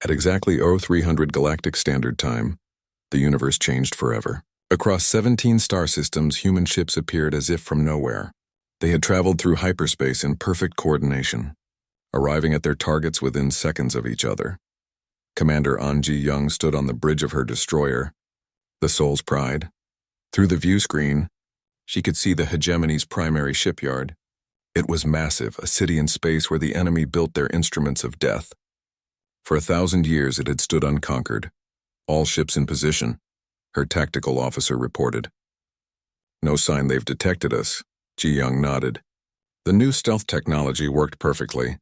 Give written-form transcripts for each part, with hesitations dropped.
At exactly 0300 Galactic Standard Time, the universe changed forever. Across 17 star systems, human ships appeared as if from nowhere. They had traveled through hyperspace in perfect coordination, arriving at their targets within seconds of each other. Commander An Ji-young stood on the bridge of her destroyer, the Soul's Pride. Through the view screen, she could see the hegemony's primary shipyard. It was massive, a city in space where the enemy built their instruments of death. For 1,000 years it had stood unconquered. All ships in position, her tactical officer reported. No sign they've detected us, Ji-young nodded. The new stealth technology worked perfectly.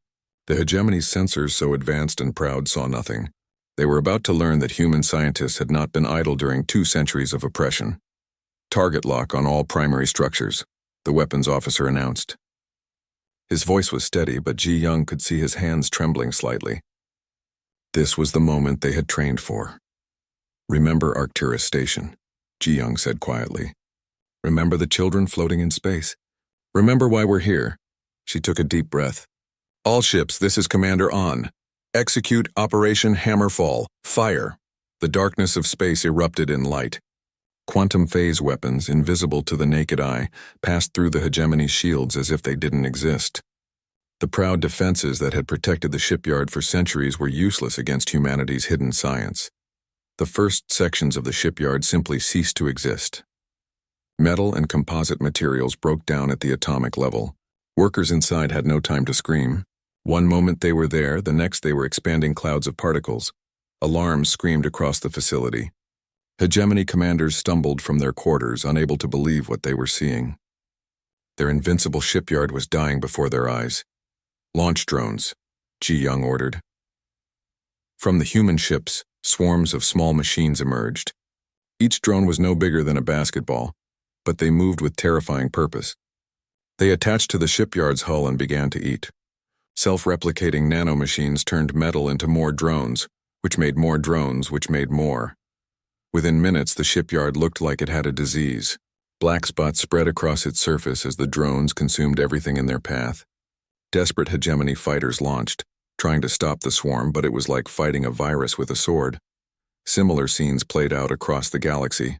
The hegemony's sensors, so advanced and proud, saw nothing. They were about to learn that human scientists had not been idle during 2 centuries of oppression. Target lock on all primary structures, the weapons officer announced. His voice was steady, but Ji-young could see his hands trembling slightly. This was the moment they had trained for. Remember Arcturus Station, Ji-young said quietly. Remember the children floating in space. Remember why we're here. She took a deep breath. All ships, this is Commander An. Execute Operation Hammerfall. Fire. The darkness of space erupted in light. Quantum phase weapons, invisible to the naked eye, passed through the hegemony's shields as if they didn't exist. The proud defenses that had protected the shipyard for centuries were useless against humanity's hidden science. The first sections of the shipyard simply ceased to exist. Metal and composite materials broke down at the atomic level. Workers inside had no time to scream. One moment they were there, the next they were expanding clouds of particles. Alarms screamed across the facility. Hegemony commanders stumbled from their quarters, unable to believe what they were seeing. Their invincible shipyard was dying before their eyes. Launch drones, Ji-young ordered. From the human ships, swarms of small machines emerged. Each drone was no bigger than a basketball, but they moved with terrifying purpose. They attached to the shipyard's hull and began to eat. Self-replicating nanomachines turned metal into more drones, which made more drones, which made more. Within minutes, the shipyard looked like it had a disease. Black spots spread across its surface as the drones consumed everything in their path. Desperate hegemony fighters launched, trying to stop the swarm, but it was like fighting a virus with a sword. Similar scenes played out across the galaxy.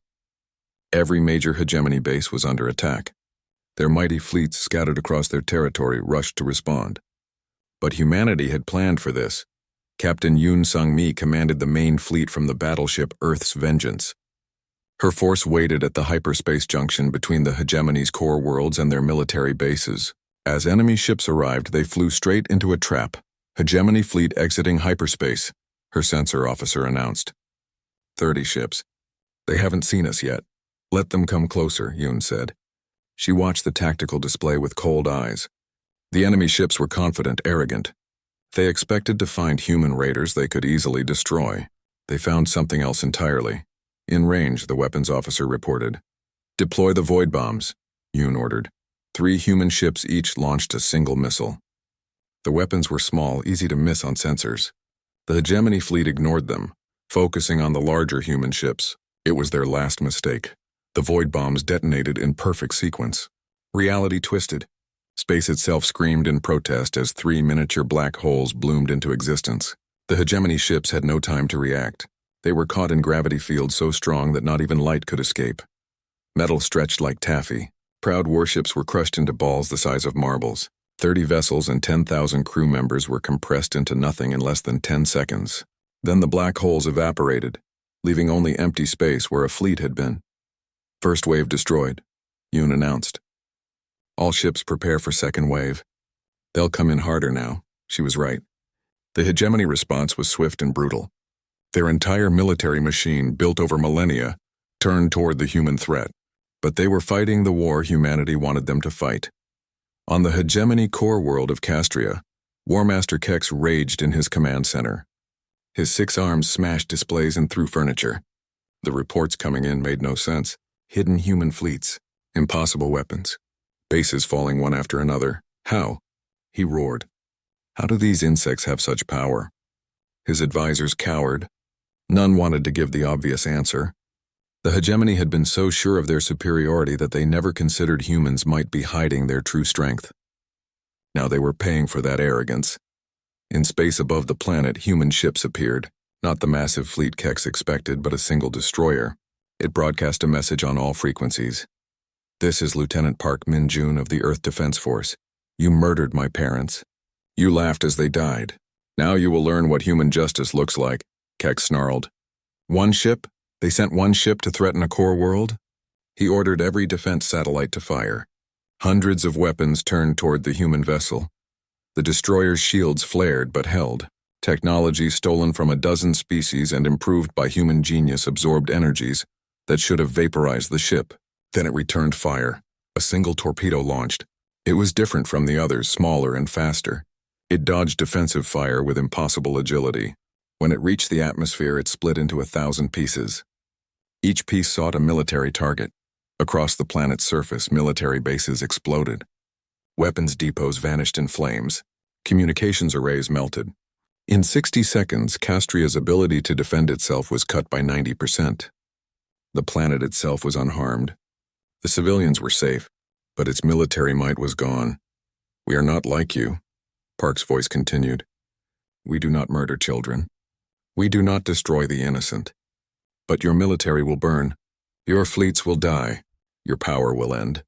Every major hegemony base was under attack. Their mighty fleets scattered across their territory rushed to respond. But humanity had planned for this. Captain Yoon Sung-mi commanded the main fleet from the battleship Earth's Vengeance. Her force waited at the hyperspace junction between the hegemony's core worlds and their military bases. As enemy ships arrived, they flew straight into a trap. Hegemony fleet exiting hyperspace, her sensor officer announced. 30 ships. They haven't seen us yet. Let them come closer, Yoon said. She watched the tactical display with cold eyes. The enemy ships were confident, arrogant. They expected to find human raiders they could easily destroy. They found something else entirely. In range, the weapons officer reported. Deploy the void bombs, Yoon ordered. 3 human ships each launched a single missile. The weapons were small, easy to miss on sensors. The hegemony fleet ignored them, focusing on the larger human ships. It was their last mistake. The void bombs detonated in perfect sequence. Reality twisted. Space itself screamed in protest as 3 miniature black holes bloomed into existence. The hegemony ships had no time to react. They were caught in gravity fields so strong that not even light could escape. Metal stretched like taffy. Proud warships were crushed into balls the size of marbles. 30 vessels and 10,000 crew members were compressed into nothing in less than 10 seconds. Then the black holes evaporated, leaving only empty space where a fleet had been. First wave destroyed, Yoon announced. All ships prepare for second wave. They'll come in harder now, she was right. The hegemony response was swift and brutal. Their entire military machine, built over millennia, turned toward the human threat. But they were fighting the war humanity wanted them to fight. On the hegemony core world of Castria, War Master Kex raged in his command center. His 6 arms smashed displays and threw furniture. The reports coming in made no sense. Hidden human fleets, impossible weapons, bases falling one after another. How? He roared. How do these insects have such power? His advisors cowered. None wanted to give the obvious answer. The hegemony had been so sure of their superiority that they never considered humans might be hiding their true strength. Now they were paying for that arrogance. In space above the planet, human ships appeared. Not the massive fleet Kex expected, but a single destroyer. It broadcast a message on all frequencies. "This is Lieutenant Park Min-jun of the Earth Defense Force. You murdered my parents. You laughed as they died. Now you will learn what human justice looks like," Kex snarled. "One ship? They sent one ship to threaten a core world?" He ordered every defense satellite to fire. Hundreds of weapons turned toward the human vessel. The destroyer's shields flared but held. Technology stolen from a dozen species and improved by human genius absorbed energies that should have vaporized the ship. Then it returned fire. A single torpedo launched. It was different from the others, smaller and faster. It dodged defensive fire with impossible agility. When it reached the atmosphere, it split into 1,000 pieces. Each piece sought a military target. Across the planet's surface, military bases exploded. Weapons depots vanished in flames. Communications arrays melted. In 60 seconds, Castria's ability to defend itself was cut by 90%. The planet itself was unharmed. The civilians were safe, but its military might was gone. "We are not like you," Park's voice continued. "We do not murder children. We do not destroy the innocent. But your military will burn. Your fleets will die. Your power will end."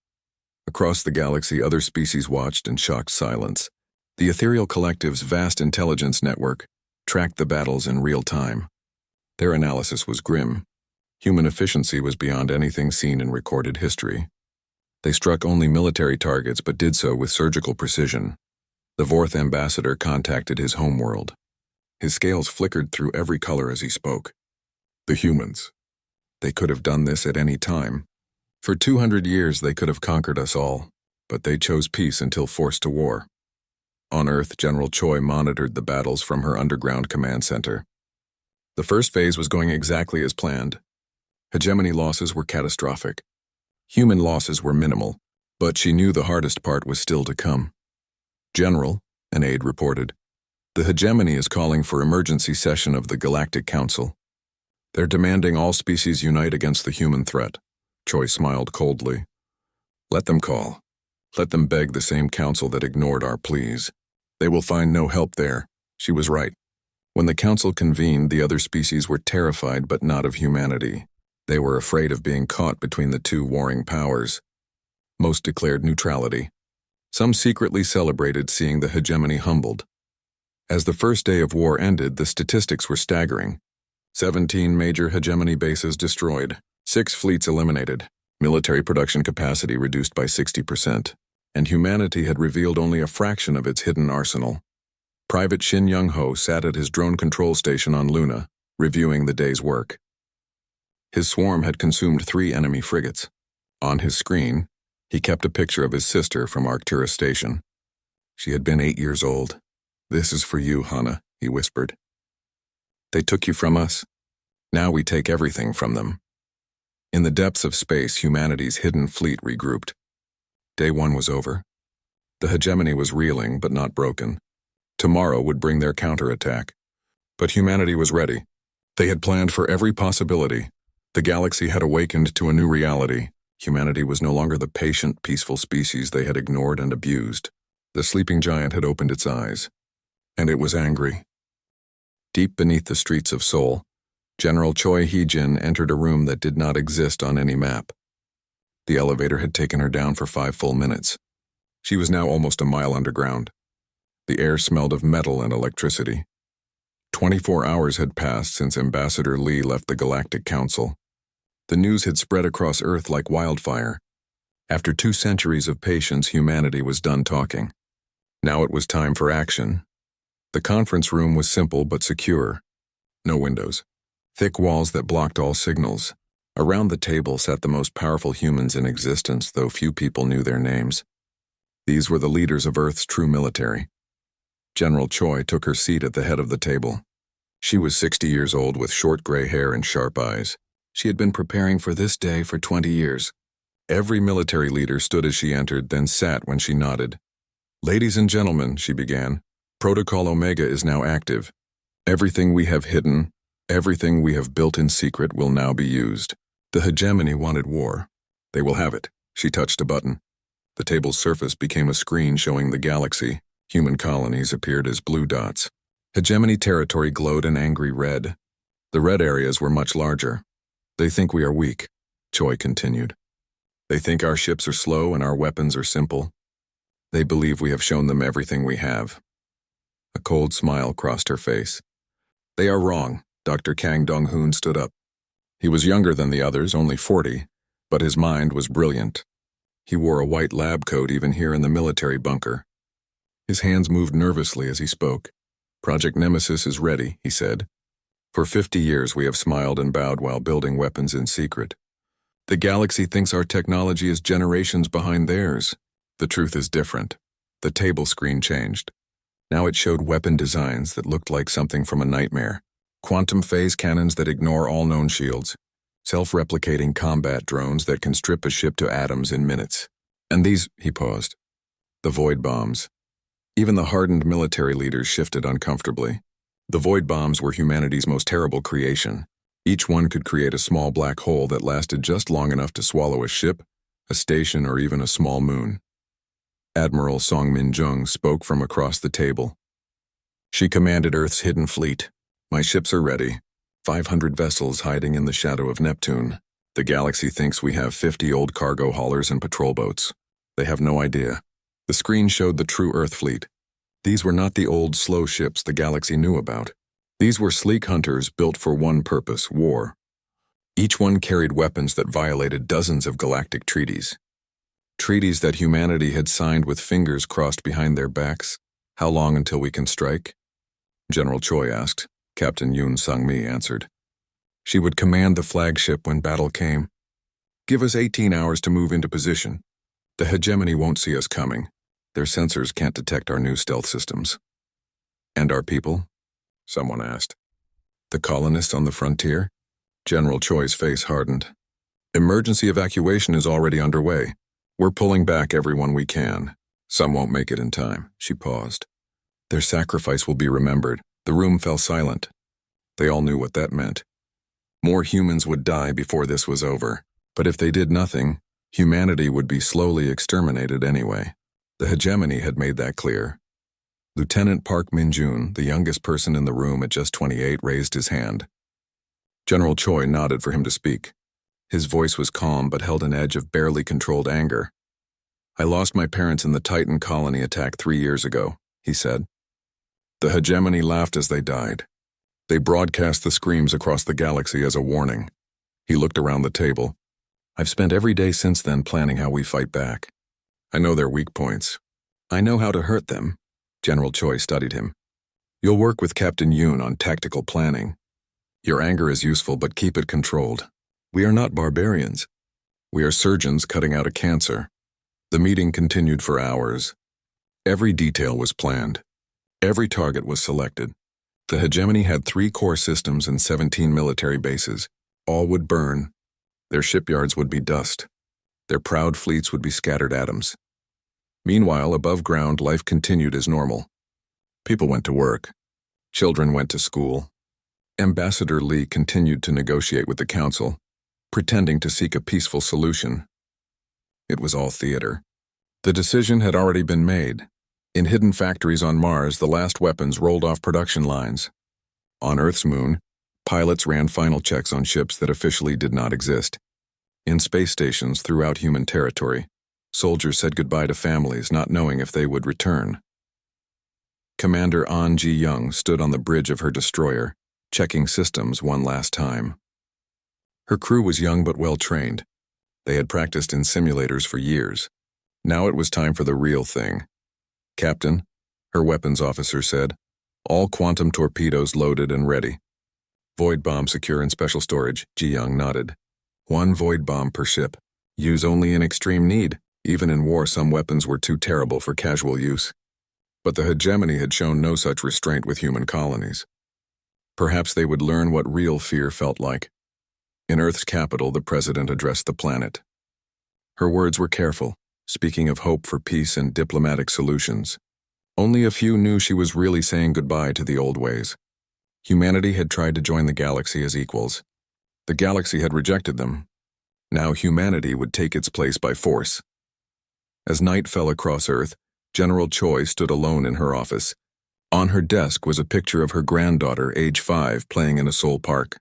Across the galaxy, other species watched in shocked silence. The Ethereal Collective's vast intelligence network tracked the battles in real time. Their analysis was grim. Human efficiency was beyond anything seen in recorded history. They struck only military targets, but did so with surgical precision. The Vorth ambassador contacted his homeworld. His scales flickered through every color as he spoke. "The humans. They could have done this at any time. For 200 years they could have conquered us all, but they chose peace until forced to war." On Earth, General Choi monitored the battles from her underground command center. The first phase was going exactly as planned. Hegemony losses were catastrophic. Human losses were minimal, but she knew the hardest part was still to come. "General," an aide reported, "the hegemony is calling for emergency session of the Galactic Council. They're demanding all species unite against the human threat." Choi smiled coldly. "Let them call. Let them beg the same council that ignored our pleas. They will find no help there." She was right. When the council convened, the other species were terrified but not of humanity. They were afraid of being caught between the two warring powers. Most declared neutrality. Some secretly celebrated seeing the hegemony humbled. As the first day of war ended, the statistics were staggering. 17 major hegemony bases destroyed, 6 fleets eliminated, military production capacity reduced by 60%, and humanity had revealed only a fraction of its hidden arsenal. Private Shin Young-ho sat at his drone control station on Luna, reviewing the day's work. His swarm had consumed 3 enemy frigates. On his screen, he kept a picture of his sister from Arcturus Station. She had been 8 years old. "This is for you, Hana," he whispered. "They took you from us. Now we take everything from them." In the depths of space, humanity's hidden fleet regrouped. Day 1 was over. The hegemony was reeling, but not broken. Tomorrow would bring their counterattack. But humanity was ready. They had planned for every possibility. The galaxy had awakened to a new reality. Humanity was no longer the patient, peaceful species they had ignored and abused. The sleeping giant had opened its eyes. And it was angry. Deep beneath the streets of Seoul, General Choi Hee-jin entered a room that did not exist on any map. The elevator had taken her down for 5 full minutes. She was now almost a mile underground. The air smelled of metal and electricity. 24 hours had passed since Ambassador Lee left the Galactic Council. The news had spread across Earth like wildfire. After 2 centuries of patience, humanity was done talking. Now it was time for action. The conference room was simple but secure. No windows. Thick walls that blocked all signals. Around the table sat the most powerful humans in existence, though few people knew their names. These were the leaders of Earth's true military. General Choi took her seat at the head of the table. She was 60 years old with short gray hair and sharp eyes. She had been preparing for this day for 20 years. Every military leader stood as she entered, then sat when she nodded. "Ladies and gentlemen," she began, "Protocol Omega is now active. Everything we have hidden, everything we have built in secret will now be used. The hegemony wanted war. They will have it." She touched a button. The table's surface became a screen showing the galaxy. Human colonies appeared as blue dots. Hegemony territory glowed an angry red. The red areas were much larger. They think we are weak, Choi continued. They think our ships are slow and our weapons are simple. They believe we have shown them everything we have. A cold smile crossed her face. They are wrong. Dr. Kang Dong-hoon stood up. He was younger than the others, only 40, but his mind was brilliant. He wore a white lab coat even here in the military bunker. His hands moved nervously as he spoke. Project Nemesis is ready, he said. For 50 years we have smiled and bowed while building weapons in secret. The galaxy thinks our technology is generations behind theirs. The truth is different. The table screen changed. Now it showed weapon designs that looked like something from a nightmare. Quantum phase cannons that ignore all known shields. Self-replicating combat drones that can strip a ship to atoms in minutes. And these, he paused. The void bombs. Even the hardened military leaders shifted uncomfortably. The void bombs were humanity's most terrible creation. Each one could create a small black hole that lasted just long enough to swallow a ship, a station, or even a small moon. Admiral Song Min-jung spoke from across the table. She commanded Earth's hidden fleet. My ships are ready. 500 vessels hiding in the shadow of Neptune. The galaxy thinks we have 50 old cargo haulers and patrol boats. They have no idea. The screen showed the true Earth fleet. These were not the old, slow ships the galaxy knew about. These were sleek hunters built for one purpose, war. Each one carried weapons that violated dozens of galactic treaties. Treaties that humanity had signed with fingers crossed behind their backs. How long until we can strike? General Choi asked. Captain Yoon Sung-mi answered. She would command the flagship when battle came. Give us 18 hours to move into position. The hegemony won't see us coming. Their sensors can't detect our new stealth systems. And our people? Someone asked. The colonists on the frontier? General Choi's face hardened. Emergency evacuation is already underway. We're pulling back everyone we can. Some won't make it in time. She paused. Their sacrifice will be remembered. The room fell silent. They all knew what that meant. More humans would die before this was over. But if they did nothing, humanity would be slowly exterminated anyway. The hegemony had made that clear. Lieutenant Park Min-jun, the youngest person in the room at just 28, raised his hand. General Choi nodded for him to speak. His voice was calm but held an edge of barely controlled anger. I lost my parents in the Titan colony attack 3 years ago, he said. The hegemony laughed as they died. They broadcast the screams across the galaxy as a warning. He looked around the table. I've spent every day since then planning how we fight back. I know their weak points. I know how to hurt them. General Choi studied him. You'll work with Captain Yoon on tactical planning. Your anger is useful, but keep it controlled. We are not barbarians. We are surgeons cutting out a cancer. The meeting continued for hours. Every detail was planned. Every target was selected. The hegemony had 3 core systems and 17 military bases. All would burn. Their shipyards would be dust. Their proud fleets would be scattered atoms. Meanwhile, above ground, life continued as normal. People went to work. Children went to school. Ambassador Lee continued to negotiate with the council, pretending to seek a peaceful solution. It was all theater. The decision had already been made. In hidden factories on Mars, the last weapons rolled off production lines. On Earth's moon, pilots ran final checks on ships that officially did not exist. In space stations throughout human territory, soldiers said goodbye to families, not knowing if they would return. Commander An Ji-young stood on the bridge of her destroyer, checking systems one last time. Her crew was young but well-trained. They had practiced in simulators for years. Now it was time for the real thing. Captain, her weapons officer said, all quantum torpedoes loaded and ready. Void bomb secure in special storage, Ji-young nodded. 1 void bomb per ship. Use only in extreme need. Even in war, some weapons were too terrible for casual use. But the hegemony had shown no such restraint with human colonies. Perhaps they would learn what real fear felt like. In Earth's capital, the president addressed the planet. Her words were careful, speaking of hope for peace and diplomatic solutions. Only a few knew she was really saying goodbye to the old ways. Humanity had tried to join the galaxy as equals. The galaxy had rejected them. Now humanity would take its place by force. As night fell across Earth, General Choi stood alone in her office. On her desk was a picture of her granddaughter, age 5, playing in a Seoul park.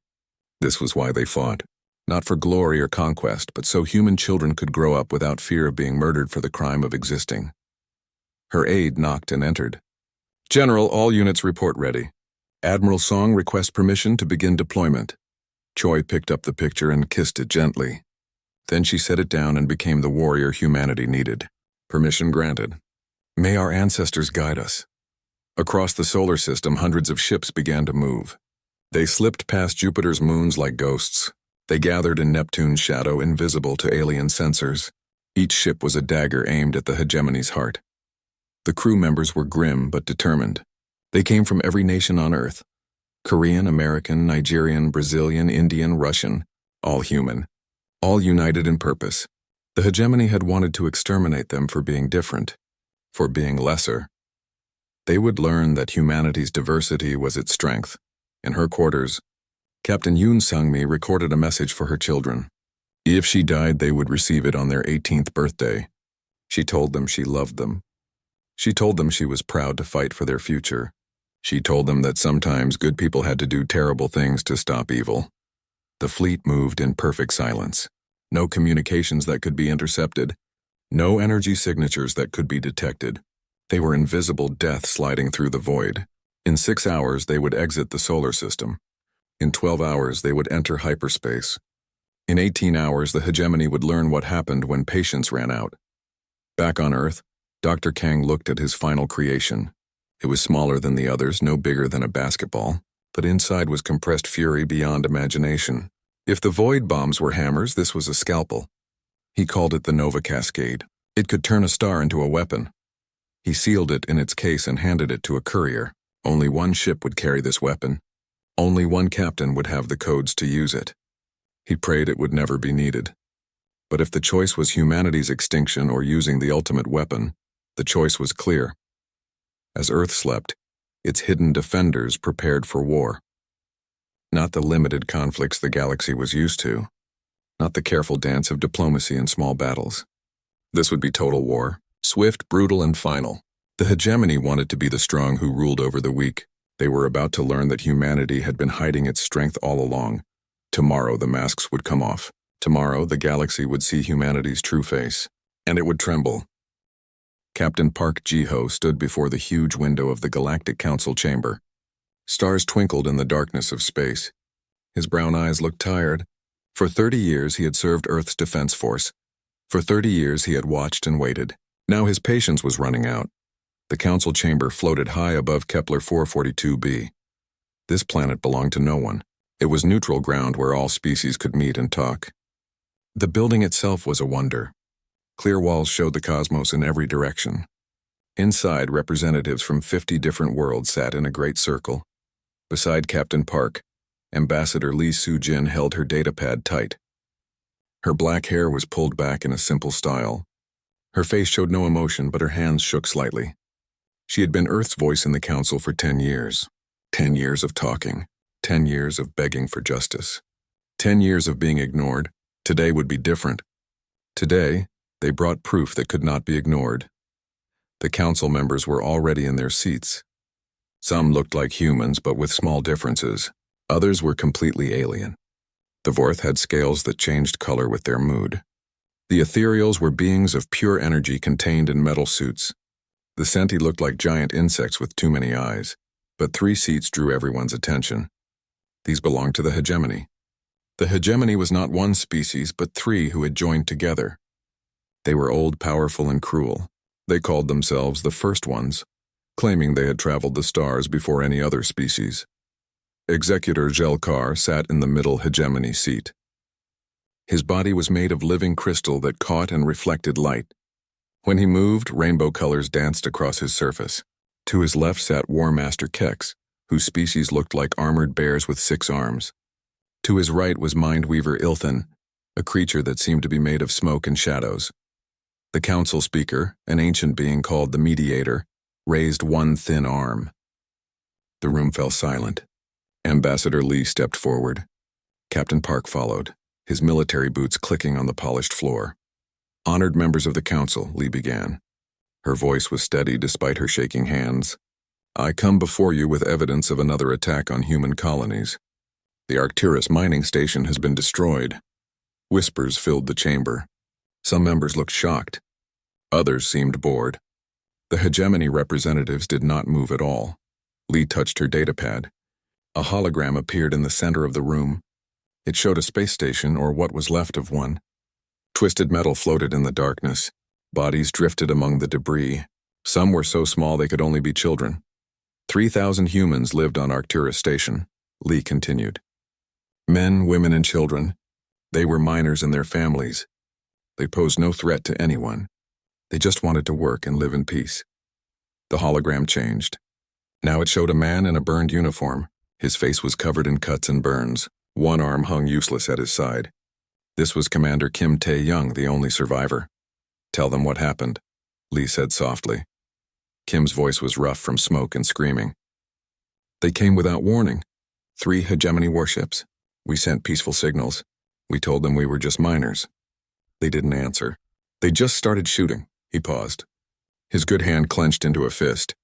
This was why they fought. Not for glory or conquest, but so human children could grow up without fear of being murdered for the crime of existing. Her aide knocked and entered. "General, all units report ready. Admiral Song requests permission to begin deployment." Choi picked up the picture and kissed it gently. Then she set it down and became the warrior humanity needed. Permission granted. May our ancestors guide us. Across the solar system, hundreds of ships began to move. They slipped past Jupiter's moons like ghosts. They gathered in Neptune's shadow, invisible to alien sensors. Each ship was a dagger aimed at the hegemony's heart. The crew members were grim but determined. They came from every nation on Earth. Korean, American, Nigerian, Brazilian, Indian, Russian, all human. All united in purpose. The hegemony had wanted to exterminate them for being different, for being lesser. They would learn that humanity's diversity was its strength. In her quarters, Captain Yoon Sang-mi recorded a message for her children. If she died, they would receive it on their 18th birthday. She told them she loved them. She told them she was proud to fight for their future. She told them that sometimes good people had to do terrible things to stop evil. The fleet moved in perfect silence. No communications that could be intercepted. No energy signatures that could be detected. They were invisible death sliding through the void. In 6 hours, they would exit the solar system. In 12 hours, they would enter hyperspace. In 18 hours, the hegemony would learn what happened when patience ran out. Back on Earth, Dr. Kang looked at his final creation. It was smaller than the others, no bigger than a basketball, but inside was compressed fury beyond imagination. If the void bombs were hammers, this was a scalpel. He called it the Nova Cascade. It could turn a star into a weapon. He sealed it in its case and handed it to a courier. Only one ship would carry this weapon. Only one captain would have the codes to use it. He prayed it would never be needed. But if the choice was humanity's extinction or using the ultimate weapon, the choice was clear. As Earth slept, its hidden defenders prepared for war. Not the limited conflicts the galaxy was used to. Not the careful dance of diplomacy in small battles. This would be total war, swift, brutal, and final. The hegemony wanted to be the strong who ruled over the weak. They were about to learn that humanity had been hiding its strength all along. Tomorrow the masks would come off. Tomorrow the galaxy would see humanity's true face. And it would tremble. Captain Park Ji-ho stood before the huge window of the Galactic Council chamber. Stars twinkled in the darkness of space. His brown eyes looked tired. For 30 years he had served Earth's defense force. For 30 years he had watched and waited. Now his patience was running out. The council chamber floated high above Kepler 442b. This planet belonged to no one. It was neutral ground where all species could meet and talk. The building itself was a wonder. Clear walls showed the cosmos in every direction. Inside, representatives from 50 different worlds sat in a great circle. Beside Captain Park, Ambassador Lee Soo-jin held her datapad tight. Her black hair was pulled back in a simple style. Her face showed no emotion, but her hands shook slightly. She had been Earth's voice in the council for 10 years. 10 years of talking. 10 years of begging for justice. 10 years of being ignored. Today would be different. Today, they brought proof that could not be ignored. The council members were already in their seats. Some looked like humans, but with small differences. Others were completely alien. The Vorth had scales that changed color with their mood. The ethereals were beings of pure energy contained in metal suits. The Centi looked like giant insects with too many eyes, but 3 seats drew everyone's attention. These belonged to the hegemony. The hegemony was not one species, but 3 who had joined together. They were old, powerful, and cruel. They called themselves the First Ones, claiming they had traveled the stars before any other species. Executor Jelkar sat in the middle hegemony seat. His body was made of living crystal that caught and reflected light. When he moved, rainbow colors danced across his surface. To his left sat War Master Kex, whose species looked like armored bears with 6 arms. To his right was Mindweaver Ilthan, a creature that seemed to be made of smoke and shadows. The council speaker, an ancient being called the Mediator, raised one thin arm. The room fell silent. Ambassador Lee stepped forward. Captain Park followed, his military boots clicking on the polished floor. Honored members of the council, Lee began. Her voice was steady despite her shaking hands. "I come before you with evidence of another attack on human colonies. The Arcturus mining station has been destroyed." Whispers filled the chamber. Some members looked shocked. Others seemed bored. The hegemony representatives did not move at all. Lee touched her datapad. A hologram appeared in the center of the room. It showed a space station, or what was left of one. Twisted metal floated in the darkness. Bodies drifted among the debris. Some were so small they could only be children. 3,000 humans lived on Arcturus Station, Lee continued. Men, women, and children. They were miners and their families. They posed no threat to anyone. They just wanted to work and live in peace. The hologram changed. Now it showed a man in a burned uniform. His face was covered in cuts and burns. One arm hung useless at his side. This was Commander Kim Tae-young, the only survivor. "Tell them what happened," Lee said softly. Kim's voice was rough from smoke and screaming. "They came without warning. 3 hegemony warships. We sent peaceful signals. We told them we were just miners. They didn't answer. They just started shooting." He paused. His good hand clenched into a fist.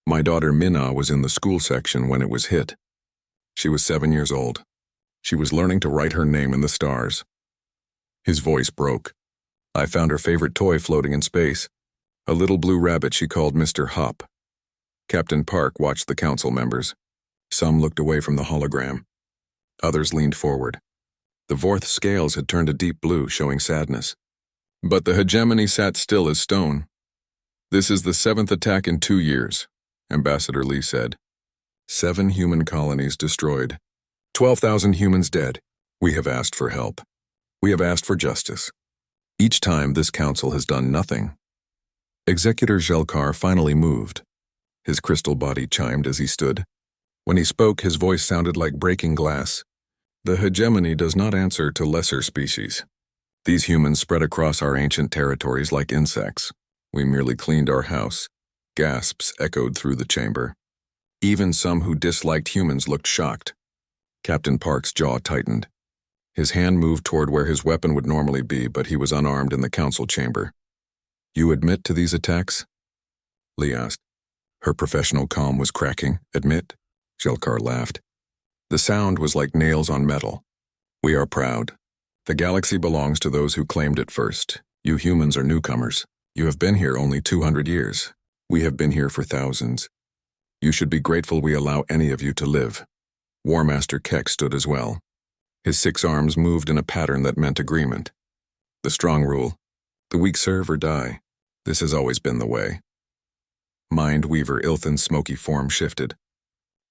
"My daughter Minna was in the school section when it was hit. She was 7 years old. She was learning to write her name in the stars." His voice broke. "I found her favorite toy floating in space. A little blue rabbit she called Mr. Hop." Captain Park watched the council members. Some looked away from the hologram. Others leaned forward. The Vorth scales had turned a deep blue, showing sadness. But the hegemony sat still as stone. "This is the 7th attack in 2 years, Ambassador Lee said. 7 human colonies destroyed. 12,000 humans dead. We have asked for help. We have asked for justice. Each time this council has done nothing." Executor Jelkar finally moved. His crystal body chimed as he stood. When he spoke, his voice sounded like breaking glass. "The hegemony does not answer to lesser species. These humans spread across our ancient territories like insects. We merely cleaned our house." Gasps echoed through the chamber. Even some who disliked humans looked shocked. Captain Park's jaw tightened. His hand moved toward where his weapon would normally be, but he was unarmed in the council chamber. "You admit to these attacks?" Lee asked. Her professional calm was cracking. "Admit?" Jelkar laughed. The sound was like nails on metal. "We are proud. The galaxy belongs to those who claimed it first. You humans are newcomers. You have been here only 200 years. We have been here for thousands. You should be grateful we allow any of you to live." War Master Keck stood as well. His 6 arms moved in a pattern that meant agreement. "The strong rule. The weak serve or die. This has always been the way." Mind Weaver Ilthan's smoky form shifted.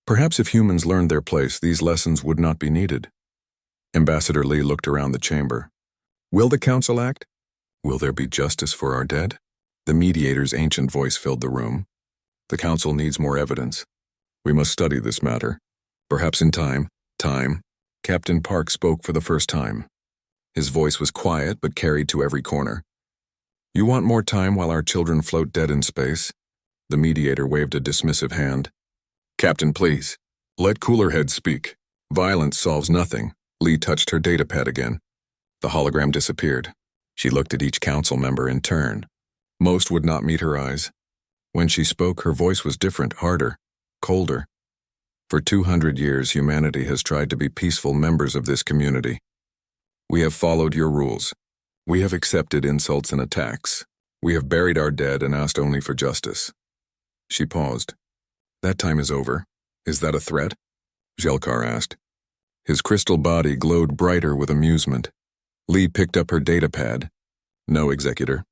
Perhaps if humans learned their place, these lessons would not be needed. Ambassador Lee looked around the chamber. "Will the council act? Will there be justice for our dead?" The mediator's ancient voice filled the room. "The council needs more evidence. We must study this matter. Perhaps in time." Captain Park spoke for the first time. His voice was quiet but carried to every corner. "You want more time while our children float dead in space?" The mediator waved a dismissive hand. "Captain, please. Let cooler heads speak. Violence solves nothing." Lee touched her datapad again. The hologram disappeared. She looked at each council member in turn. Most would not meet her eyes. When she spoke, her voice was different, harder, colder. "For 200 years, humanity has tried to be peaceful members of this community. We have followed your rules. We have accepted insults and attacks. We have buried our dead and asked only for justice." She paused. "That time is over. Is that a threat?" Jelkar asked. His crystal body glowed brighter with amusement. Lee picked up her datapad. "No, Executor.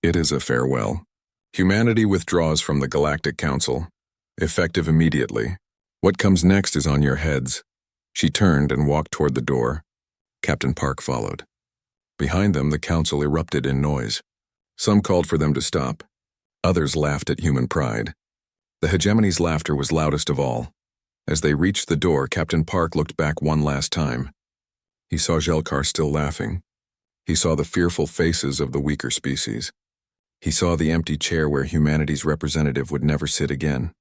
It is a farewell. Humanity withdraws from the Galactic Council, effective immediately. What comes next is on your heads." She turned and walked toward the door. Captain Park followed. Behind them, the council erupted in noise. Some called for them to stop. Others laughed at human pride. The hegemony's laughter was loudest of all. As they reached the door, Captain Park looked back one last time. He saw Jelkar still laughing. He saw the fearful faces of the weaker species. He saw the empty chair where humanity's representative would never sit again.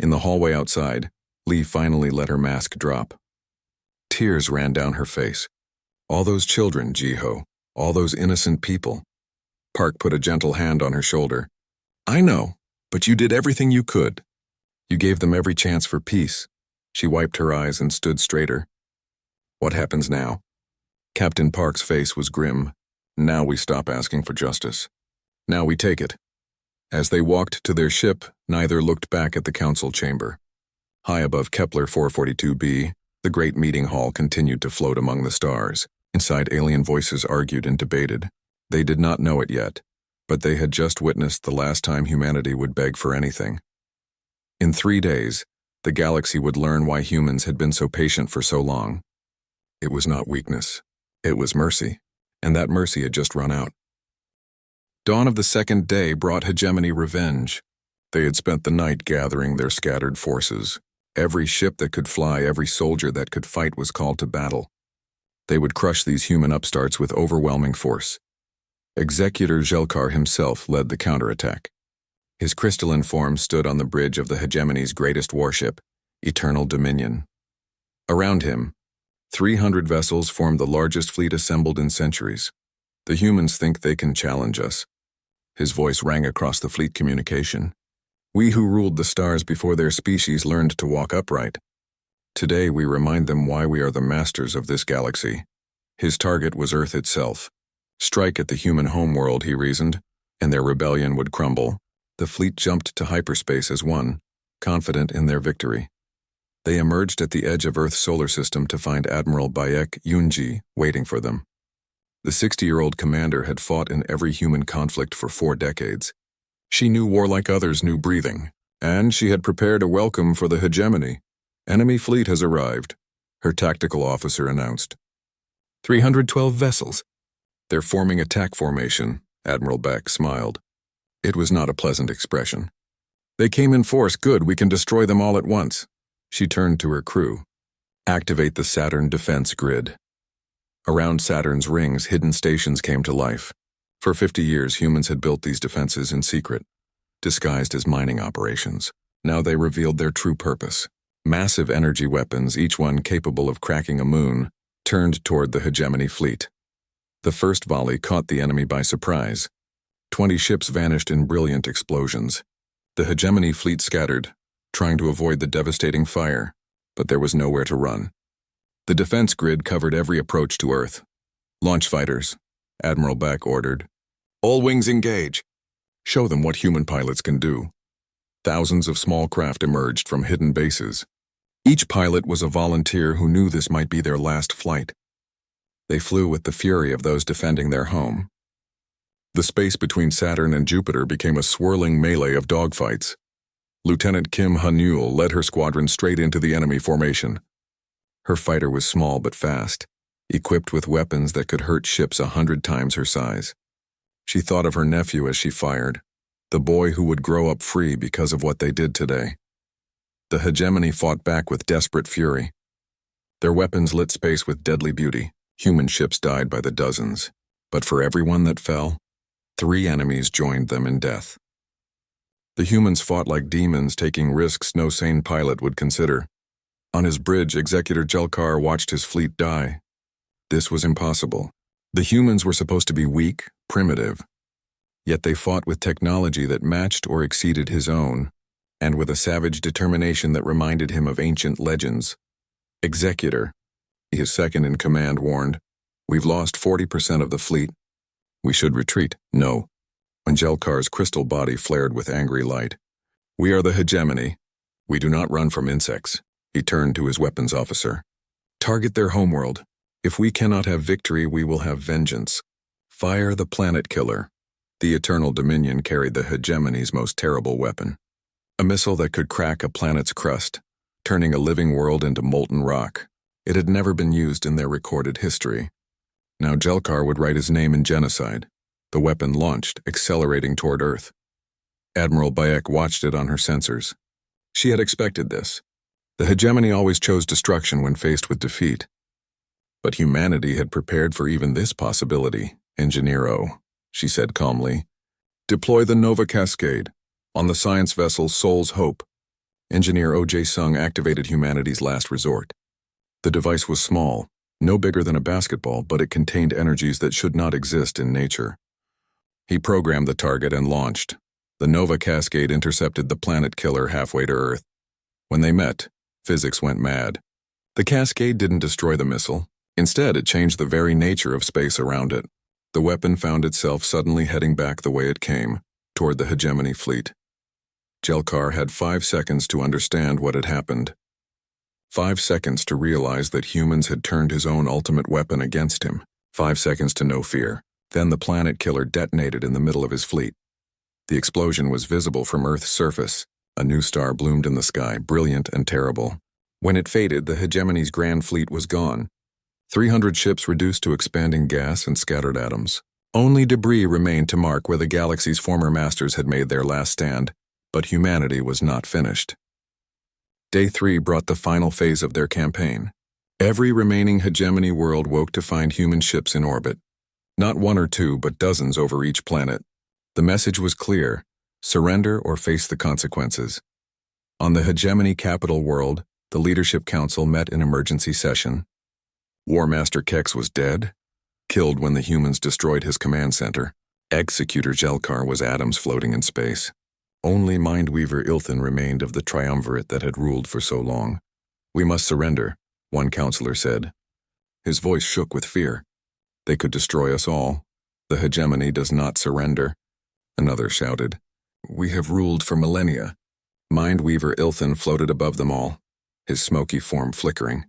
In the hallway outside, Lee finally let her mask drop. Tears ran down her face. All those children, Jiho, all those innocent people. Park put a gentle hand on her shoulder. I know, but you did everything you could. You gave them every chance for peace. She wiped her eyes and stood straighter. What happens now? Captain Park's face was grim. Now we stop asking for justice. Now we take it. As they walked to their ship, neither looked back at the council chamber. High above Kepler 442b, the great meeting hall continued to float among the stars. Inside, alien voices argued and debated. They did not know it yet, but they had just witnessed the last time humanity would beg for anything. In 3 days, the galaxy would learn why humans had been so patient for so long. It was not weakness. It was mercy, and that mercy had just run out. Dawn of the second day brought hegemony revenge. They had spent the night gathering their scattered forces. Every ship that could fly, every soldier that could fight was called to battle. They would crush these human upstarts with overwhelming force. Executor Jelkar himself led the counterattack. His crystalline form stood on the bridge of the hegemony's greatest warship, Eternal Dominion. Around him, 300 vessels formed the largest fleet assembled in centuries. The humans think they can challenge us. His voice rang across the fleet communication. We who ruled the stars before their species learned to walk upright. Today we remind them why we are the masters of this galaxy. His target was Earth itself. Strike at the human homeworld, he reasoned, and their rebellion would crumble. The fleet jumped to hyperspace as one, confident in their victory. They emerged at the edge of Earth's solar system to find Admiral Bayek Yunji waiting for them. The 60-year-old commander had fought in every human conflict for 4 decades. She knew war like others knew breathing, and she had prepared a welcome for the hegemony. Enemy fleet has arrived, her tactical officer announced. 312 vessels. They're forming attack formation, Admiral Beck smiled. It was not a pleasant expression. They came in force, good, we can destroy them all at once. She turned to her crew. Activate the Saturn defense grid. Around Saturn's rings, hidden stations came to life. For 50 years, humans had built these defenses in secret, disguised as mining operations. Now they revealed their true purpose. Massive energy weapons, each one capable of cracking a moon, turned toward the hegemony fleet. The first volley caught the enemy by surprise. 20 ships vanished in brilliant explosions. The hegemony fleet scattered, trying to avoid the devastating fire, but there was nowhere to run. The defense grid covered every approach to Earth. Launch fighters, Admiral Beck ordered. All wings engage. Show them what human pilots can do. Thousands of small craft emerged from hidden bases. Each pilot was a volunteer who knew this might be their last flight. They flew with the fury of those defending their home. The space between Saturn and Jupiter became a swirling melee of dogfights. Lieutenant Kim Hanul led her squadron straight into the enemy formation. Her fighter was small but fast, equipped with weapons that could hurt ships 100 times her size. She thought of her nephew as she fired, the boy who would grow up free because of what they did today. The hegemony fought back with desperate fury. Their weapons lit space with deadly beauty. Human ships died by the dozens, but for every one that fell, 3 enemies joined them in death. The humans fought like demons, taking risks no sane pilot would consider. On his bridge, Executor Jelkar watched his fleet die. This was impossible. The humans were supposed to be weak, primitive. Yet they fought with technology that matched or exceeded his own, and with a savage determination that reminded him of ancient legends. Executor, his second-in-command, warned, "We've lost 40% of the fleet. We should retreat." No. When Jelkar's crystal body flared with angry light. "We are the hegemony. We do not run from insects." He turned to his weapons officer. "Target their homeworld. If we cannot have victory, we will have vengeance. Fire the planet killer." The Eternal Dominion carried the hegemony's most terrible weapon. A missile that could crack a planet's crust, turning a living world into molten rock. It had never been used in their recorded history. Now Jelkar would write his name in genocide. The weapon launched, accelerating toward Earth. Admiral Bayek watched it on her sensors. She had expected this. The hegemony always chose destruction when faced with defeat. But humanity had prepared for even this possibility. "Engineer O," she said calmly. "Deploy the Nova Cascade on the science vessel Soul's Hope." Engineer O.J. Sung activated humanity's last resort. The device was small, no bigger than a basketball, but it contained energies that should not exist in nature. He programmed the target and launched. The Nova Cascade intercepted the planet killer halfway to Earth. When they met, physics went mad. The cascade didn't destroy the missile. Instead, it changed the very nature of space around it. The weapon found itself suddenly heading back the way it came, toward the hegemony fleet. Jelkar had 5 seconds to understand what had happened. 5 seconds to realize that humans had turned his own ultimate weapon against him. 5 seconds to know fear. Then the planet killer detonated in the middle of his fleet. The explosion was visible from Earth's surface. A new star bloomed in the sky, brilliant and terrible. When it faded, the hegemony's grand fleet was gone. 300 ships reduced to expanding gas and scattered atoms. Only debris remained to mark where the galaxy's former masters had made their last stand, but humanity was not finished. Day 3 brought the final phase of their campaign. Every remaining hegemony world woke to find human ships in orbit. Not 1 or 2, but dozens over each planet. The message was clear: surrender or face the consequences. On the hegemony capital world, the Leadership Council met in emergency session. War Master Kex was dead, killed when the humans destroyed his command center. Executor Jelkar was atoms floating in space. Only Mindweaver Ilthan remained of the triumvirate that had ruled for so long. "We must surrender," one counselor said. His voice shook with fear. "They could destroy us all. The hegemony does not surrender." Another shouted. "We have ruled for millennia." Mindweaver Ilthan floated above them all, his smoky form flickering.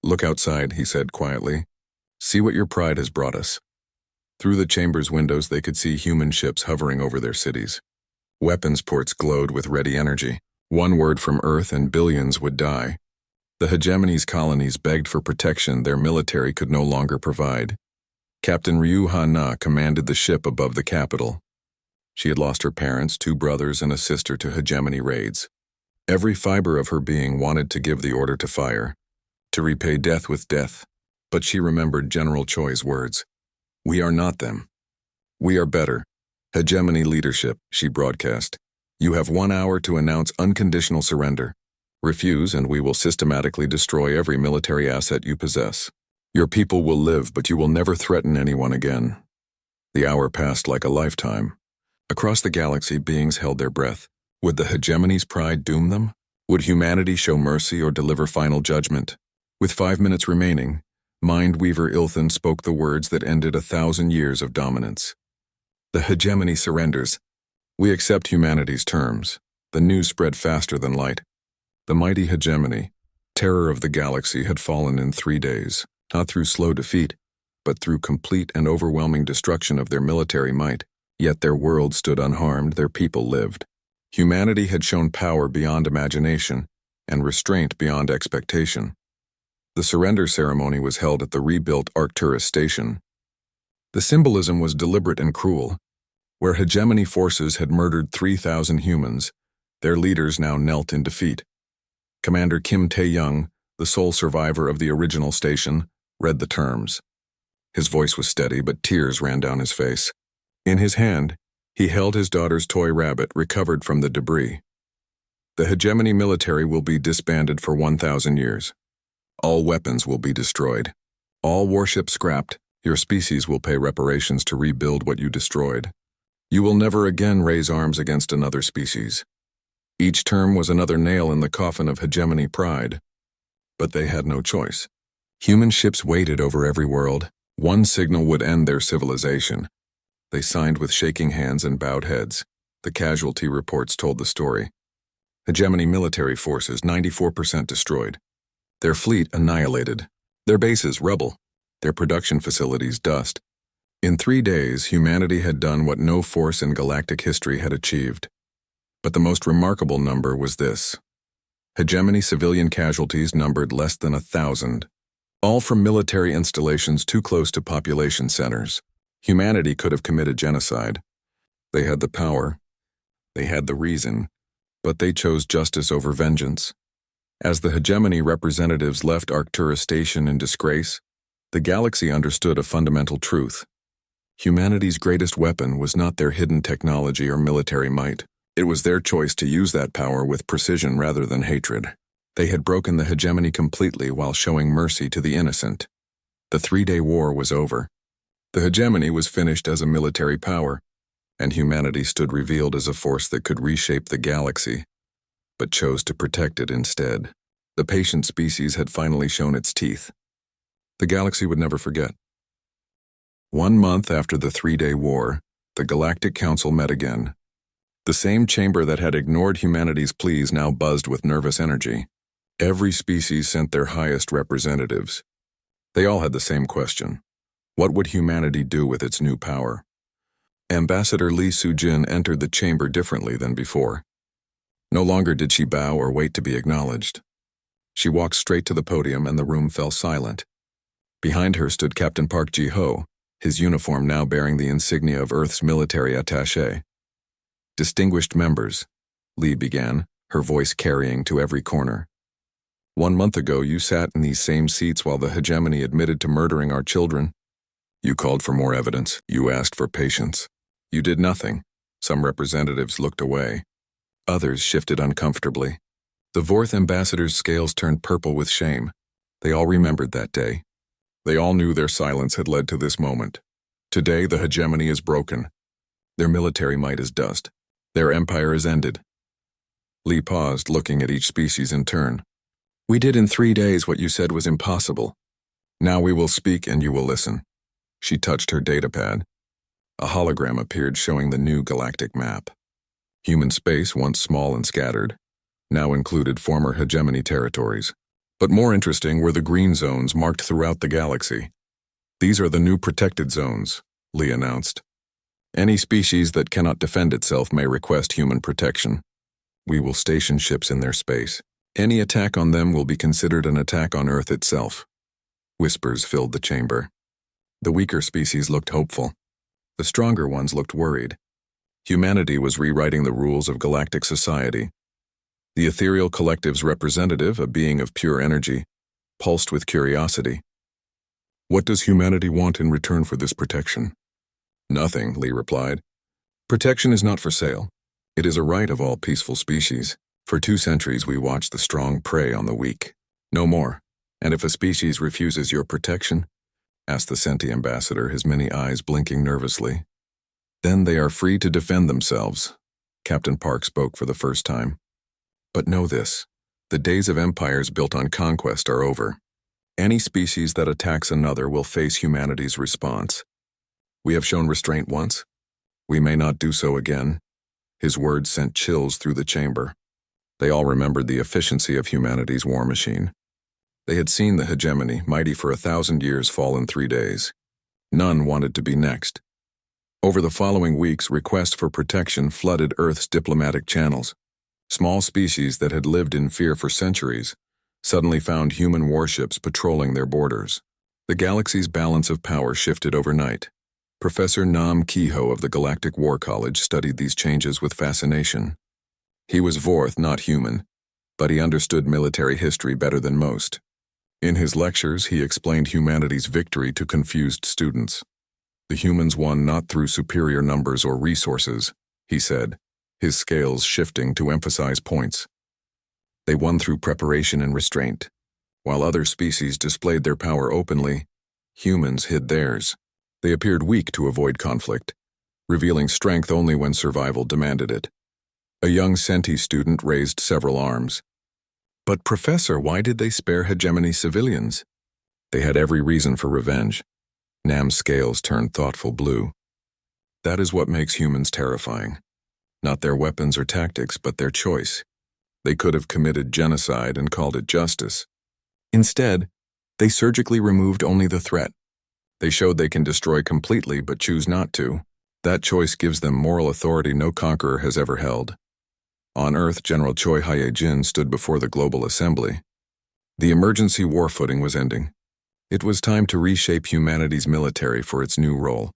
"Look outside," he said quietly. "See what your pride has brought us." Through the chamber's windows they could see human ships hovering over their cities. Weapons ports glowed with ready energy. One word from Earth and billions would die. The hegemony's colonies begged for protection their military could no longer provide. Captain Ryu Ha-na commanded the ship above the capital. She had lost her parents, 2 brothers, and a sister to hegemony raids. Every fiber of her being wanted to give the order to fire, to repay death with death. But she remembered General Choi's words. "We are not them. We are better. Hegemony leadership," she broadcast. "You have 1 hour to announce unconditional surrender. Refuse and we will systematically destroy every military asset you possess. Your people will live, but you will never threaten anyone again." The hour passed like a lifetime. Across the galaxy, beings held their breath. Would the hegemony's pride doom them? Would humanity show mercy or deliver final judgment? With 5 minutes remaining, Mindweaver Ilthan spoke the words that ended 1,000 years of dominance. "The hegemony surrenders. We accept humanity's terms." The news spread faster than light. The mighty hegemony, terror of the galaxy, had fallen in 3 days, not through slow defeat, but through complete and overwhelming destruction of their military might. Yet their world stood unharmed, their people lived. Humanity had shown power beyond imagination and restraint beyond expectation. The surrender ceremony was held at the rebuilt Arcturus station. The symbolism was deliberate and cruel. Where hegemony forces had murdered 3,000 humans, their leaders now knelt in defeat. Commander Kim Tae-young, the sole survivor of the original station, read the terms. His voice was steady, but tears ran down his face. In his hand, he held his daughter's toy rabbit recovered from the debris. "The hegemony military will be disbanded for 1,000 years. All weapons will be destroyed. All warships scrapped. Your species will pay reparations to rebuild what you destroyed. You will never again raise arms against another species." Each term was another nail in the coffin of hegemony pride. But they had no choice. Human ships waited over every world. One signal would end their civilization. They signed with shaking hands and bowed heads. The casualty reports told the story. Hegemony military forces 94% destroyed. Their fleet annihilated. Their bases rubble. Their production facilities dust. In 3 days, humanity had done what no force in galactic history had achieved. But the most remarkable number was this. Hegemony civilian casualties numbered less than 1,000. All from military installations too close to population centers. Humanity could have committed genocide. They had the power. They had the reason. But they chose justice over vengeance. As the hegemony representatives left Arcturus Station in disgrace, the galaxy understood a fundamental truth. Humanity's greatest weapon was not their hidden technology or military might. It was their choice to use that power with precision rather than hatred. They had broken the hegemony completely while showing mercy to the innocent. The 3-day war was over. The hegemony was finished as a military power. and humanity stood revealed as a force that could reshape the galaxy, but chose to protect it instead. The patient species had finally shown its teeth. The galaxy would never forget. 1 month after the 3-day war, the Galactic Council met again. The same chamber that had ignored humanity's pleas now buzzed with nervous energy. Every species sent their highest representatives. They all had the same question. What would humanity do with its new power? Ambassador Li Sujin entered the chamber differently than before. No longer did she bow or wait to be acknowledged. She walked straight to the podium and the room fell silent. Behind her stood Captain Park Ji-ho, his uniform now bearing the insignia of Earth's military attaché. Distinguished members, Li began, her voice carrying to every corner. 1 month ago, you sat in these same seats while the hegemony admitted to murdering our children. You called for more evidence. You asked for patience. You did nothing. Some representatives looked away. Others shifted uncomfortably. The Vorth ambassador's scales turned purple with shame. They all remembered that day. They all knew their silence had led to this moment. Today, the hegemony is broken. Their military might is dust. Their empire is ended. Li paused, looking at each species in turn. We did in 3 days what you said was impossible. Now we will speak and you will listen. She touched her datapad. A hologram appeared showing the new galactic map. Human space, once small and scattered, now included former hegemony territories. But more interesting were the green zones marked throughout the galaxy. These are the new protected zones, Li announced. Any species that cannot defend itself may request human protection. We will station ships in their space. Any attack on them will be considered an attack on Earth itself. Whispers filled the chamber. The weaker species looked hopeful. The stronger ones looked worried. Humanity was rewriting the rules of galactic society. The ethereal collective's representative, a being of pure energy, pulsed with curiosity. What does humanity want in return for this protection? Nothing, Li replied. Protection is not for sale. It is a right of all peaceful species. For 2 centuries we watch the strong prey on the weak. No more. And if a species refuses your protection, asked the Senti ambassador, his many eyes blinking nervously, then they are free to defend themselves. Captain Park spoke for the first time. But know this, the days of empires built on conquest are over. Any species that attacks another will face humanity's response. We have shown restraint once. We may not do so again. His words sent chills through the chamber. They all remembered the efficiency of humanity's war machine. They had seen the hegemony, mighty for 1,000 years, fall in 3 days. None wanted to be next. Over the following weeks, requests for protection flooded Earth's diplomatic channels. Small species that had lived in fear for centuries suddenly found human warships patrolling their borders. The galaxy's balance of power shifted overnight. Professor Nam Kiho of the Galactic War College studied these changes with fascination. He was Vorth, not human, but he understood military history better than most. In his lectures, he explained humanity's victory to confused students. The humans won not through superior numbers or resources, he said, his scales shifting to emphasize points. They won through preparation and restraint. While other species displayed their power openly, humans hid theirs. They appeared weak to avoid conflict, revealing strength only when survival demanded it. A young Senti student raised several arms. But Professor, why did they spare hegemony civilians? They had every reason for revenge. Nam's scales turned thoughtful blue. That is what makes humans terrifying. Not their weapons or tactics, but their choice. They could have committed genocide and called it justice. Instead, they surgically removed only the threat. They showed they can destroy completely but choose not to. That choice gives them moral authority no conqueror has ever held. On Earth, General Choi Hae-jin stood before the Global Assembly. The emergency war footing was ending. It was time to reshape humanity's military for its new role.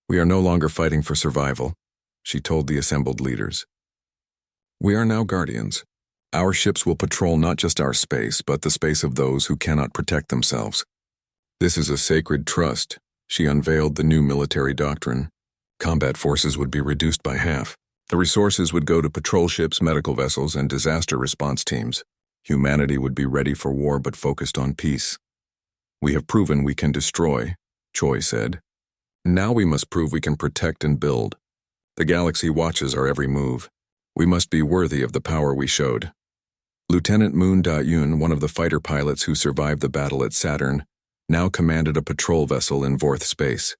We are no longer fighting for survival, she told the assembled leaders. We are now guardians. Our ships will patrol not just our space, but the space of those who cannot protect themselves. This is a sacred trust. She unveiled the new military doctrine. Combat forces would be reduced by half. The resources would go to patrol ships, medical vessels, and disaster response teams. Humanity would be ready for war but focused on peace. We have proven we can destroy, Choi said. Now we must prove we can protect and build. The galaxy watches our every move. We must be worthy of the power we showed. Lieutenant Moon Da-Yun, one of the fighter pilots who survived the battle at Saturn, now commanded a patrol vessel in Vorth space.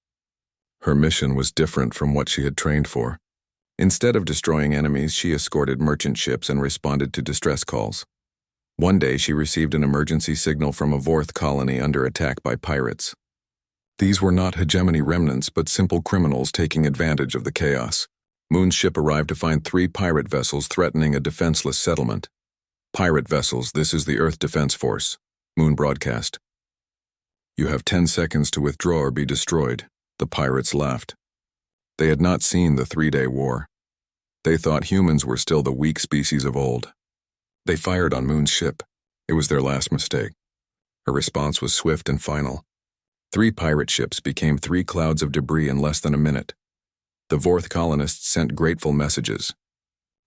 Her mission was different from what she had trained for. Instead of destroying enemies, she escorted merchant ships and responded to distress calls. One day, she received an emergency signal from a Vorth colony under attack by pirates. These were not hegemony remnants, but simple criminals taking advantage of the chaos. Moon's ship arrived to find 3 pirate vessels threatening a defenseless settlement. Pirate vessels, this is the Earth Defense Force. Moon broadcast. You have 10 seconds to withdraw or be destroyed. The pirates laughed. They had not seen the 3-day war. They thought humans were still the weak species of old. They fired on Moon's ship. It was their last mistake. Her response was swift and final. 3 pirate ships became 3 clouds of debris in less than a minute. The Vorth colonists sent grateful messages.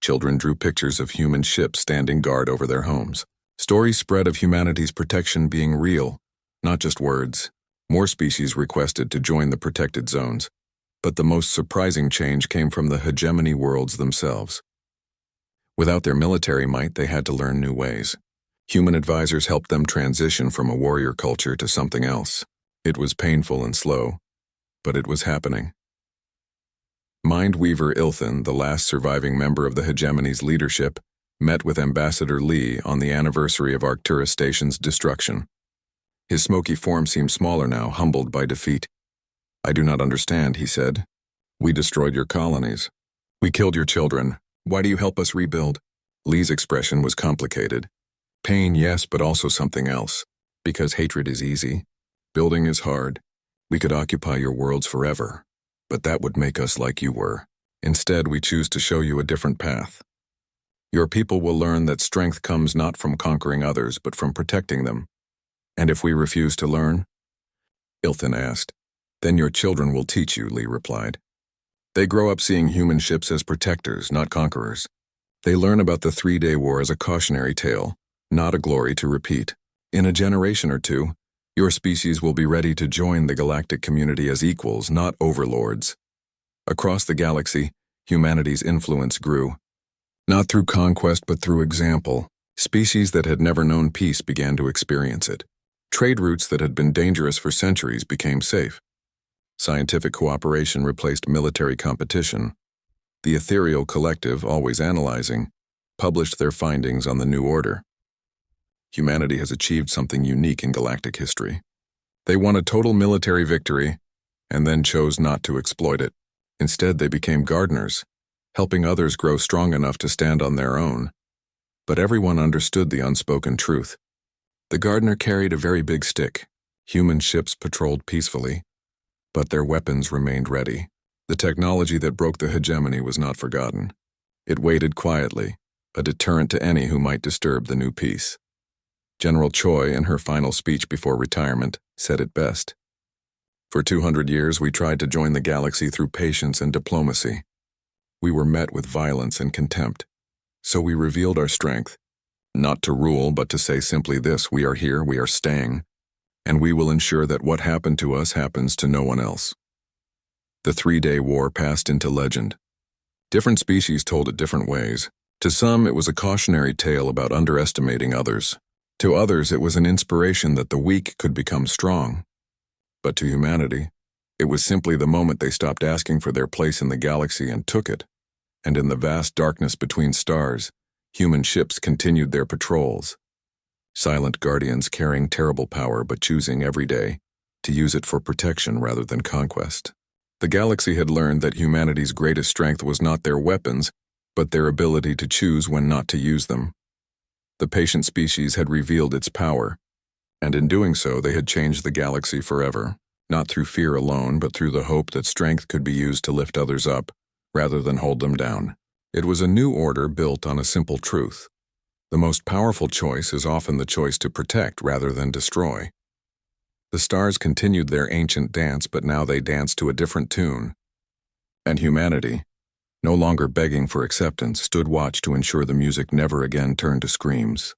Children drew pictures of human ships standing guard over their homes. Stories spread of humanity's protection being real, not just words. More species requested to join the protected zones. But the most surprising change came from the hegemony worlds themselves. Without their military might, they had to learn new ways. Human advisors helped them transition from a warrior culture to something else. It was painful and slow, but it was happening. Mindweaver Ilthan, the last surviving member of the hegemony's leadership, met with Ambassador Lee on the anniversary of Arcturus Station's destruction. His smoky form seemed smaller now, humbled by defeat. "I do not understand," he said. "We destroyed your colonies. We killed your children. Why do you help us rebuild?" Lee's expression was complicated. Pain, yes, but also something else. Because hatred is easy. Building is hard. We could occupy your worlds forever, but that would make us like you were. Instead, we choose to show you a different path. Your people will learn that strength comes not from conquering others, but from protecting them. And if we refuse to learn? Ilthan asked. Then your children will teach you, Lee replied. They grow up seeing human ships as protectors, not conquerors. They learn about the 3-day war as a cautionary tale, not a glory to repeat. In a generation or 2, your species will be ready to join the galactic community as equals, not overlords. Across the galaxy, humanity's influence grew. Not through conquest, but through example. Species that had never known peace began to experience it. Trade routes that had been dangerous for centuries became safe. Scientific cooperation replaced military competition. The ethereal collective, always analyzing, published their findings on the new order. Humanity has achieved something unique in galactic history. They won a total military victory, and then chose not to exploit it. Instead, they became gardeners, helping others grow strong enough to stand on their own. But everyone understood the unspoken truth. The gardener carried a very big stick. Human ships patrolled peacefully, but their weapons remained ready. The technology that broke the hegemony was not forgotten. It waited quietly, a deterrent to any who might disturb the new peace. General Choi, in her final speech before retirement, said it best. For 200 years, we tried to join the galaxy through patience and diplomacy. We were met with violence and contempt. So we revealed our strength, not to rule, but to say simply this: we are here, we are staying, and we will ensure that what happened to us happens to no one else. The 3-day war passed into legend. Different species told it different ways. To some, it was a cautionary tale about underestimating others. To others, it was an inspiration that the weak could become strong. But to humanity, it was simply the moment they stopped asking for their place in the galaxy and took it. And in the vast darkness between stars, human ships continued their patrols. Silent guardians carrying terrible power but choosing every day to use it for protection rather than conquest. The galaxy had learned that humanity's greatest strength was not their weapons, but their ability to choose when not to use them. The patient species had revealed its power, and in doing so they had changed the galaxy forever, not through fear alone, but through the hope that strength could be used to lift others up, rather than hold them down. It was a new order built on a simple truth. The most powerful choice is often the choice to protect rather than destroy. The stars continued their ancient dance, but now they danced to a different tune. And humanity, no longer begging for acceptance, stood watch to ensure the music never again turned to screams.